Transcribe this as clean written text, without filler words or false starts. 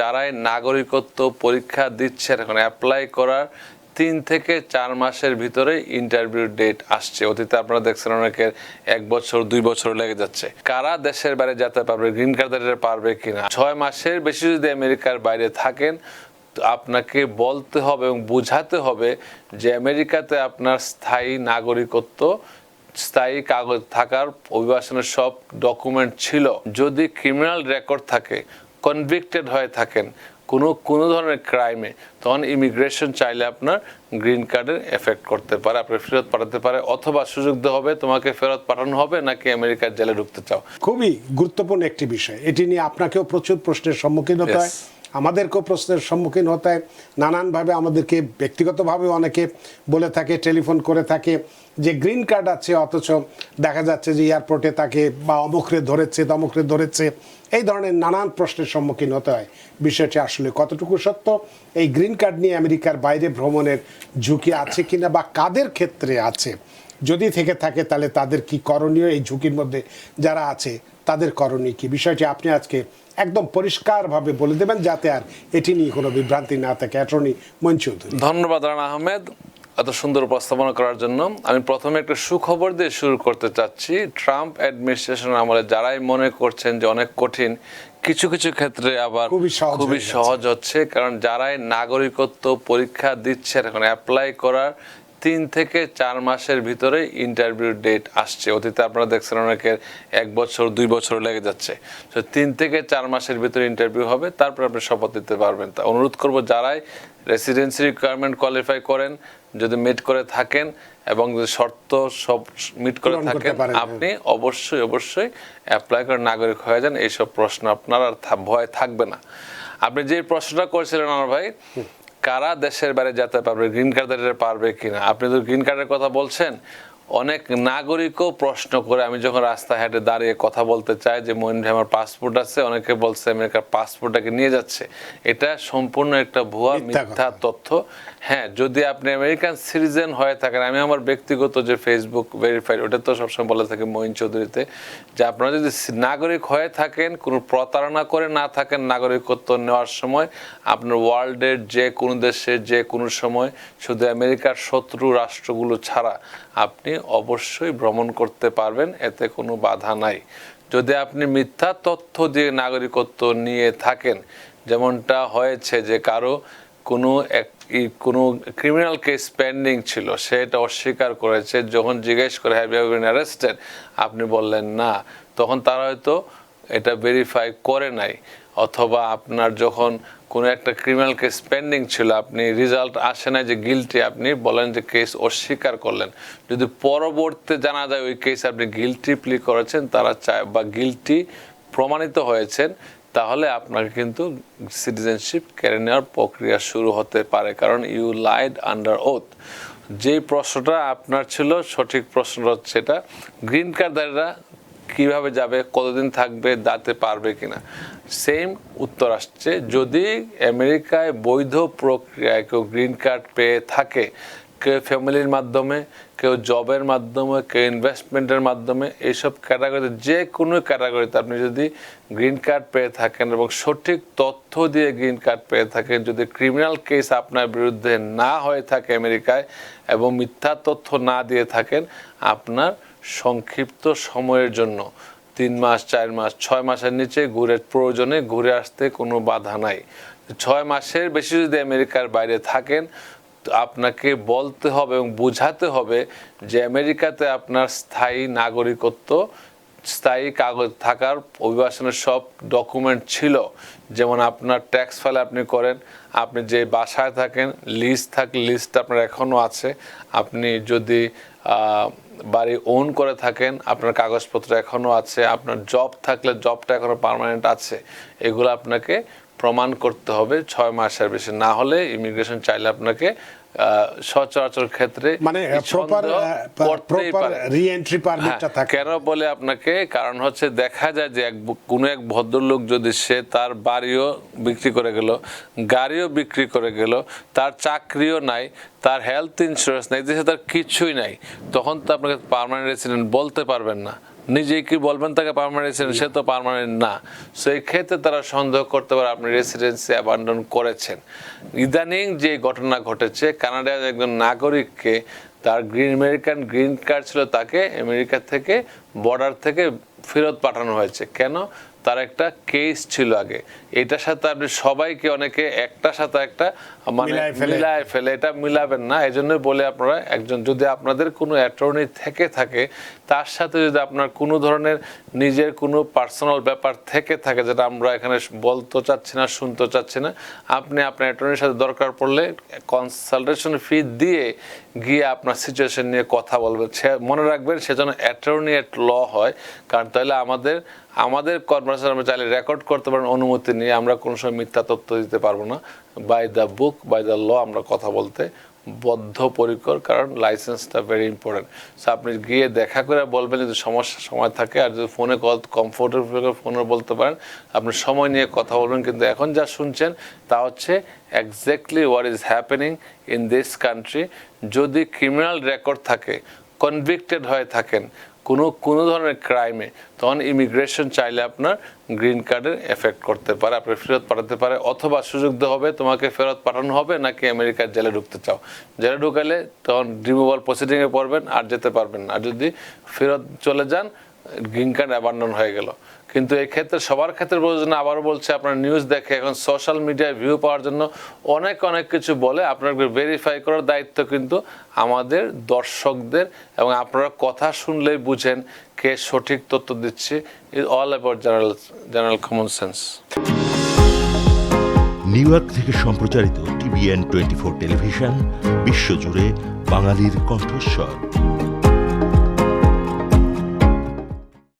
যারাই নাগরিকত্ব পরীক্ষা দিচ্ছেন এখন অ্যাপ্লাই করার 3 থেকে 4 মাসের ভিতরে ইন্টারভিউ ডেট আসছে। অতীতে আপনারা দেখছেন অনেকের 1 বছর 2 বছর লেগে যাচ্ছে। কারা দেশের বাইরে যেতে পারবে, গ্রিন কার্ডে পারবে কিনা, 6 মাসের বেশি যদি আমেরিকার বাইরে থাকেন আপনাকে বলতে হবে এবং বুঝাতে হবে যে আমেরিকাতে আপনার স্থায়ী নাগরিকত্ব, স্থায়ী কাগজ থাকার অভিবাসনের সব ডকুমেন্ট ছিল। যদি ক্রিমিনাল রেকর্ড থাকে, কনভিক্টেড হয়ে থাকেন কোনো ধরনের ক্রাইমে, তখন ইমিগ্রেশন চাইলে আপনার গ্রিন কার্ডের এফেক্ট করতে পারে, আপনি ফেরত পাঠাতে পারে, অথবা সুযোগ দেওয়া হবে তোমাকে ফেরত পাঠানো হবে নাকি আমেরিকার জেলে ঢুকতে চাও। খুবই গুরুত্বপূর্ণ একটি বিষয়। এটি নিয়ে আপনাকেও প্রচুর প্রশ্নের সম্মুখীন হতে হয়, আমাদেরকেও প্রশ্নের সম্মুখীন হতে হয়। নানানভাবে আমাদেরকে ব্যক্তিগতভাবে অনেকে বলে থাকে, টেলিফোন করে থাকে যে গ্রিন কার্ড আছে অথচ দেখা যাচ্ছে যে এয়ারপোর্টে তাকে বা অমুকরে ধরেছে তমুকরে ধরেছে, এই ধরনের নানান প্রশ্নের সম্মুখীন হতে হয়। বিষয়টি আসলে কতটুকু সত্য, এই গ্রিন কার্ড নিয়ে আমেরিকার বাইরে ভ্রমণের ঝুঁকি আছে কিনা বা কাদের ক্ষেত্রে আছে, যদি থেকে থাকে তাহলে তাদের কি করণীয়, এই ঝুঁকির মধ্যে যারা আছে তাদের করণীয় কি, বিষয়টি আপনি আজকে একদম পরিষ্কারভাবে বলে দেবেন যাতে আর এটি নিয়ে কোনো বিভ্রান্তি না থাকে। অ্যাটর্নি মঈন চৌধুরী। ধন্যবাদ রানা আহমেদ এত সুন্দর উপস্থাপনা করার জন্য। আমি প্রথমে একটা সুখবর দিয়ে শুরু করতে চাচ্ছি। ট্রাম্প অ্যাডমিনিস্ট্রেশন আমলে যারাই মনে করছেন যে অনেক কঠিন, কিছু কিছু ক্ষেত্রে আবার খুবই সহজ হচ্ছে। কারণ যারাই নাগরিকত্ব পরীক্ষা দিচ্ছেন এখন অ্যাপ্লাই করার 3 থেকে 4 মাসের ভিতরে ইন্টারভিউ ডেট আসছে। অতীতে আপনারা দেখছেন অনেকের 1 বছর 2 বছর লেগে যাচ্ছে। তো 3 থেকে 4 মাসের ভিতরে ইন্টারভিউ হবে, তারপর আপনি শপথ দিতে পারবেন। তা অনুরোধ করব যারাই রেসিডেন্সি রিকোয়ারমেন্ট কোয়ালিফাই করেন, যদি মিট করে থাকেন এবং যদি শর্ত সব মিট করে থাকেন, আপনি অবশ্যই অ্যাপ্লাই করে নাগরিক হয়ে যান। এইসব প্রশ্ন আপনার আর ভয় থাকবে না। আপনি যে প্রশ্নটা করেছিলেন আমার ভাই, কারা দেশের বাইরে যেতে পারবে, গ্রিন কার্ডে পারবে কিনা, আপনি তো গ্রিন কার্ডের কথা বলছেন। অনেক নাগরিকও প্রশ্ন করে, আমি যখন রাস্তায় হাটে দাঁড়িয়ে কথা বলতে চাই যে মঈন ভাই আমার পাসপোর্ট আছে, অনেকে বলছে আমেরিকার পাসপোর্টটাকে নিয়ে যাচ্ছে। এটা সম্পূর্ণ একটা ভুয়া মিথ্যা তথ্য। হ্যাঁ, যদি আপনি আমেরিকান সিটিজেন হয়ে থাকেন, আমি আমার ব্যক্তিগত যে ফেসবুক ভেরিফাইড, ওটা তো সবসময় বলে থাকি মঈন চৌধুরীতে, যে আপনারা যদি নাগরিক হয়ে থাকেন, কোনো প্রতারণা করে না থাকেন নাগরিকত্ব নেওয়ার সময়, আপনার ওয়ার্ল্ডের যে কোনো দেশে যে কোনো সময় শুধু আমেরিকার শত্রু রাষ্ট্রগুলো ছাড়া আপনি অবশ্যই ভ্রমণ করতে পারবেন, এতে কোনো বাধা নাই। যদি আপনি মিথ্যা তথ্য দিয়ে নাগরিকত্ব নিয়ে থাকেন, যেমনটা হয়েছে যে কারো কোনো ক্রিমিনাল কেস পেন্ডিং ছিল, সে এটা অস্বীকার করেছে, যখন জিজ্ঞেস করে হ্যাভ ইউ বিন অ্যারেস্টেড, আপনি বললেন না, তখন তারা হয়তো এটা ভেরিফাই করে নাই। অথবা আপনার যখন কোনো একটা ক্রিমিনাল কেস পেন্ডিং ছিল, আপনি রেজাল্ট আসে না যে গিলটি, আপনি বলেন যে কেস অস্বীকার করলেন, যদি পরবর্তীতে জানা যায় ওই কেস আপনি গিলটি প্লি করেছেন, তারা চায় বা গিলটি প্রমাণিত হয়েছেন, তাহলে আপনাকে কিন্তু সিটিজেনশিপ কেড়ে নেওয়ার প্রক্রিয়া শুরু হতে পারে, কারণ ইউ লাইড আন্ডার ওথ। যেই প্রশ্নটা আপনার ছিল, সঠিক প্রশ্নটা হচ্ছে এটা, গ্রিন কার্ডধারীরা কিভাবে যাবে, কতদিন থাকবে, যেতে পারবে কিনা। সেম উত্তর আসছে, যদি আমেরিকায় বৈধ প্রক্রিয়ায় কেউ গ্রিন কার্ড পেয়ে থাকে, কেউ ফ্যামিলির মাধ্যমে, কেউ জবের মাধ্যমে, কেউ ইনভেস্টমেন্টের মাধ্যমে, এইসব ক্যাটাগরিতে, যে কোনো ক্যাটাগরিতে আপনি যদি গ্রিন কার্ড পেয়ে থাকেন এবং সঠিক তথ্য দিয়ে গ্রিন কার্ড পেয়ে থাকেন, যদি ক্রিমিনাল কেস আপনার বিরুদ্ধে না হয়ে থাকে আমেরিকায় এবং মিথ্যা তথ্য না দিয়ে থাকেন, আপনার সংক্ষিপ্ত সময়ের জন্য 3 মাস 4 মাস 6 মাসের নিচে প্রয়োজনে ঘুরে আসতে কোনো বাধা নাই। 6 মাসের বেশি যদি আমেরিকার বাইরে থাকেন, আপনাকে বলতে হবে এবং বুঝাতে হবে যে আমেরিকাতে আপনার স্থায়ী নাগরিকত্ব, স্থায়ী কাগজ থাকার অভিবাসনের সব ডকুমেন্ট ছিল। যেমন আপনার ট্যাক্স ফাইল আপনি করেন, আপনি যে বাসায় থাকেন লিস্ট থাকলে লিস্ট আপনার এখনও আছে, আপনি যদি বাড়ি ওন করে থাকেন আপনার কাগজপত্র এখনও আছে, আপনার জব থাকলে জবটা এখনও পার্মানেন্ট আছে, এগুলো আপনাকে প্রমাণ করতে হবে। 6 মাসের বেশি না হলে ইমিগ্রেশন চাইলে আপনাকে সচরাচর ক্ষেত্রে মানে কেন বলে আপনাকে, কারণ হচ্ছে দেখা যায় যে কোনো এক ভদ্রলোক যদি সে তার বাড়িও বিক্রি করে গেল, গাড়িও বিক্রি করে গেল, তার চাকরিও নাই, তার হেলথ ইন্স্যুরেন্স নাই, দেশে তার কিছুই নাই, তখন তো আপনাকে পার্মানেন্ট রেসিডেন্ট বলতে পারবেন না। নিজেই কি বলবেন তাকে পার্মানেন্ট রেসিডেন্ট, সে তো পার্মানেন্ট না। সো এই ক্ষেত্রে তারা সন্দেহ করতে পারে আপনি রেসিডেন্সি অ্যাবান্ডন করেছেন। ইদানিং যে ঘটনা ঘটেছে, কানাডার একজন নাগরিককে তার আমেরিকান গ্রিন কার্ড ছিল, তাকে আমেরিকা থেকে বর্ডার থেকে ফেরত পাঠানো হয়েছে। কেন? তার একটা কেস ছিল আগে। এটার সাথে আপনি সবাইকে অনেকে একটার সাথে একটা মানে মিলায় ফেলে, এটা মিলাবেন না। এই জন্যই বলে আপনারা একজন যদি আপনাদের কোনো অ্যাটর্নি থেকে থাকে, তার সাথে যদি আপনার কোনো ধরনের নিজের কোনো পার্সোনাল ব্যাপার থেকে থাকে যেটা আমরা এখানে বলতে চাচ্ছি না, শুনতে চাচ্ছি না, আপনি আপনার অ্যাটর্নির সাথে দরকার পড়লে কনসালটেশন ফি দিয়ে গিয়ে আপনার সিচুয়েশন নিয়ে কথা বলবেন। সে মনে রাখবেন সেজন্য অ্যাটর্নি এট ল হয়, কারণ তাহলে আমাদের কনভারসেশন আমরা চাইলে রেকর্ড করতে পারেন অনুমতি নিয়ে। আমরা কোনো সময় মিথ্যা তথ্য দিতে পারবো না। By the book, by the law আমরা কথা বলতে বদ্ধপরিকর, কারণ লাইসেন্সটা ভেরি ইম্পর্টেন্ট। সো আপনি গিয়ে দেখা করে বলবেন যদি সময় থাকে, আর যদি ফোনে কমফোর্টেবল ফোনে বলতে পারেন, আপনি সময় নিয়ে কথা বলবেন। কিন্তু এখন যা শুনছেন তা হচ্ছে exactly what is happening in this country. যদি ক্রিমিনাল রেকর্ড থাকে, কনভিক্টেড হয়ে থাকেন কোনো ধরনের ক্রাইমে, তখন ইমিগ্রেশন চাইলে আপনার গ্রিন কার্ডের এফেক্ট করতে পারে, আপনি ফেরত পাঠাতে পারে, অথবা সুযোগ দেওয়া হবে তোমাকে ফেরত পাঠানো হবে নাকি আমেরিকার জেলে ঢুকতে চাও। জেলে ঢুকালে তখন রিমুভাল প্রসিডিংয়ে পড়বেন, আর যেতে পারবেন না। আর যদি ফেরত চলে যান, গ্রিন কার্ড অ্যাবান্ডন হয়ে গেল। কিন্তু এই ক্ষেত্রে সবার ক্ষেত্রে প্রয়োজন। আবারও বলছে, আপনার নিউজ দেখে এখন সোশ্যাল মিডিয়ায় ভিউ পাওয়ার জন্য অনেক কিছু বলে, আপনাকে ভেরিফাই করার দায়িত্ব কিন্তু আমাদের দর্শকদের, এবং আপনারা কথা শুনলেই বুঝেন কে সঠিক তথ্য দিচ্ছে। Is all about general common sense. New York থেকে সম্প্রচারিত TVN 24 টেলিভিশন বিশ্বজুড়ে বাঙালির কণ্ঠস্বর।